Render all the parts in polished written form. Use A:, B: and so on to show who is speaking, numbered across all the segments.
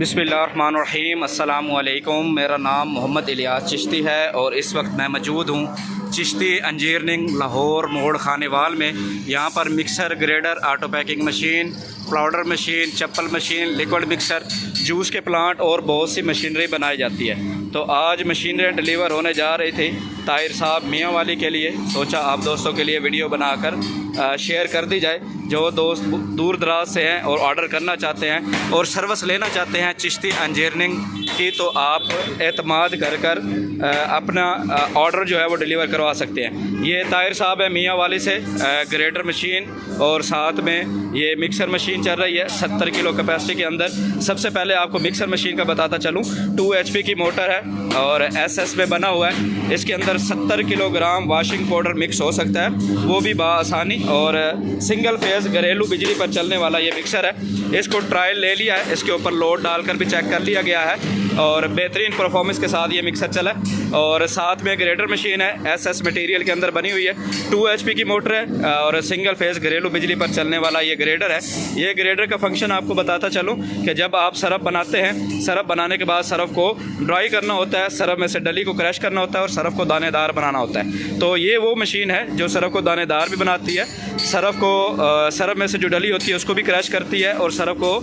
A: बिस्मिल्लाहिर्रहमानिर्रहीम। अस्सलामुअलैकुम। मेरा नाम मोहम्मद इलियास चिश्ती है और इस वक्त मैं मौजूद हूँ चिश्ती इंजीनियरिंग लाहौर मोड़ खानेवाल में। यहाँ पर mixer, grader, auto packing machine, powder machine, चप्पल मशीन, लिक्विड मिक्सर, जूस के प्लांट और बहुत सी मशीनरी बनाई जाती है। तो आज मशीनरी डिलीवर होने जा रही थी ताहिर साहब मियाँ वाली के लिए। सोचा आप दोस्तों के लिए वीडियो बनाकर शेयर कर दी जाए। जो दोस्त दूर दराज से हैं और ऑर्डर करना चाहते हैं और सर्विस लेना चाहते हैं चिश्ती इंजीनियरिंग की, तो आप एतमाद कर अपना ऑर्डर जो है वो डिलीवर करवा सकते हैं। ये ताहिर साहब है मियाँ वाली से, ग्रेडर मशीन और साथ में ये मिक्सर मशीन चल रही है 70 किलो कैपेसिटी के अंदर। सबसे पहले आपको मिक्सर मशीन का बताता चलूँ। 2 HP की मोटर है और SS में बना हुआ है। इसके अंदर 70 किलोग्राम वॉशिंग पाउडर मिक्स हो सकता है, वो भी बआसानी। और सिंगल फेज घरेलू बिजली पर चलने वाला ये मिक्सर है। इसको ट्रायल ले लिया है, इसके ऊपर लोड डालकर भी चेक कर लिया गया है और बेहतरीन परफॉर्मेंस के साथ ये मिक्सर चला। और साथ में ग्रेडर मशीन है, SS मटेरियल के अंदर बनी हुई है। 2 HP की मोटर है और सिंगल फेज घरेलू बिजली पर चलने वाला ये ग्रेडर है। ये ग्रेडर का फंक्शन आपको बताता चलूँ कि जब आप सरफ बनाते हैं, सरफ बनाने के बाद सरफ को ड्राई करना होता है, सरफ में से डली को क्रश करना होता है और सरफ को दानेदार बनाना होता है। तो ये वो मशीन है जो सरफ को दानेदार भी बनाती है, सरफ में से जो डली होती है उसको भी क्रश करती है और सरफ को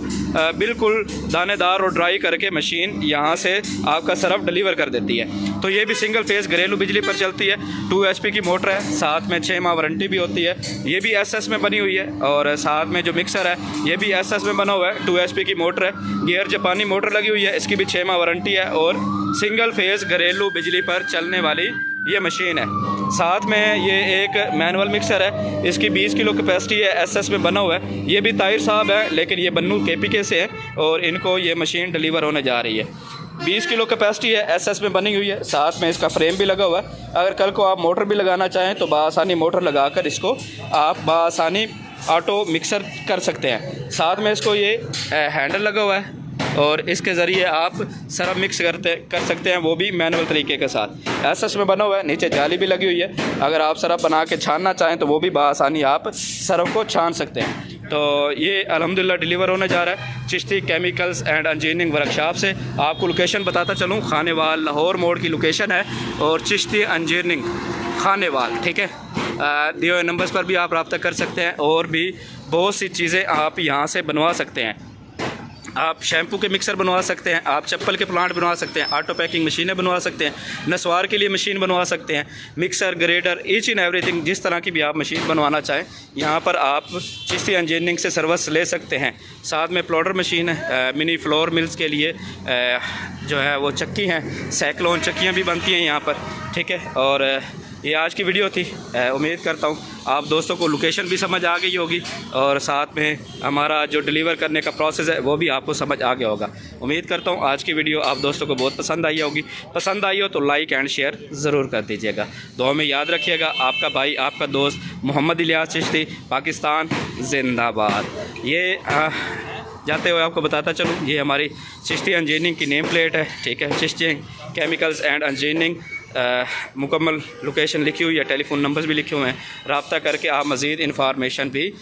A: बिल्कुल दानेदार और ड्राई करके मशीन यहाँ से आपका सरफ डिलीवर कर देती है। तो ये भी सिंगल फेज घरेलू बिजली पर चलती है। 2 HP की मोटर है, साथ में 6 माह वारंटी भी होती है। ये भी SS में बनी हुई है और साथ में जो मिक्सर है ये भी SS में बना हुआ है। 2 HP की मोटर है, गियर जापानी मोटर लगी हुई है, इसकी भी 6 माह वारंटी है और सिंगल फेज घरेलू बिजली पर चलने वाली ये मशीन है। साथ में ये एक मैनुअल मिक्सर है, इसकी 20 किलो कैपेसिटी है, SS में बना हुआ है। ये भी ताहिर साहब है लेकिन ये बन्नू KPK से है और इनको ये मशीन डिलीवर होने जा रही है। 20 किलो कैपेसिटी है, SS में बनी हुई है, साथ में इसका फ्रेम भी लगा हुआ है। अगर कल को आप मोटर भी लगाना चाहें तो बआसानी मोटर लगाकर इसको आप बआसानी ऑटो मिक्सर कर सकते हैं। साथ में इसको ये हैंडल लगा हुआ है और इसके ज़रिए आप सरफ मिक्स कर सकते हैं, वो भी मैनुअल तरीके के साथ। SS में बना हुआ है, नीचे जाली भी लगी हुई है। अगर आप सरफ बना के छानना चाहें तो वो भी बआसानी आप सरफ को छान सकते हैं। तो ये अल्हम्दुलिल्लाह डिलीवर होने जा रहा है Chishti chemicals and engineering workshop से। आपको लोकेशन बताता चलूँ, खानेवाल लाहौर मोड़ की लोकेशन है और चिश्ती इंजीनियरिंग खानेवाल, ठीक है। दिए हुए नंबर्स पर भी आप रब्ता कर सकते हैं और भी बहुत सी चीज़ें आप यहाँ से बनवा सकते हैं। आप शैम्पू के मिक्सर बनवा सकते हैं, आप चप्पल के प्लांट बनवा सकते हैं, ऑटो पैकिंग मशीनें बनवा सकते हैं, नसवार के लिए मशीन बनवा सकते हैं, mixer, grader, each and everything, जिस तरह की भी आप मशीन बनवाना चाहें यहाँ पर आप चिश्ती इंजीनियरिंग से सर्विस ले सकते हैं। साथ में प्लाउडर मशीन है, मिनी फ्लोर मिल्स के लिए जो है वो चक्की हैं, साइक्लोन चक्कियाँ भी बनती हैं यहाँ पर, ठीक है। और ये आज की वीडियो थी। उम्मीद करता हूँ आप दोस्तों को लोकेशन भी समझ आ गई होगी और साथ में हमारा जो डिलीवर करने का प्रोसेस है वो भी आपको समझ आ गया होगा। उम्मीद करता हूँ आज की वीडियो आप दोस्तों को बहुत पसंद आई होगी। पसंद आई हो तो लाइक एंड शेयर ज़रूर कर दीजिएगा। दुआ में याद रखिएगा। आपका भाई, आपका दोस्त मोहम्मद इलियास चिश्ती, पाकिस्तान जिंदाबाद। ये जाते हुए आपको बताता चलूँ, ये हमारी चिश्ती इंजीनियरिंग की नेम प्लेट है, ठीक है। चिश्ती केमिकल्स एंड इंजीनियरिंग मुकम्मल लोकेशन लिखी हुई है, टेलीफोन नंबर्स भी लिखे हुए हैं। रब्ता करके आप मज़ीद इन्फॉर्मेशन भी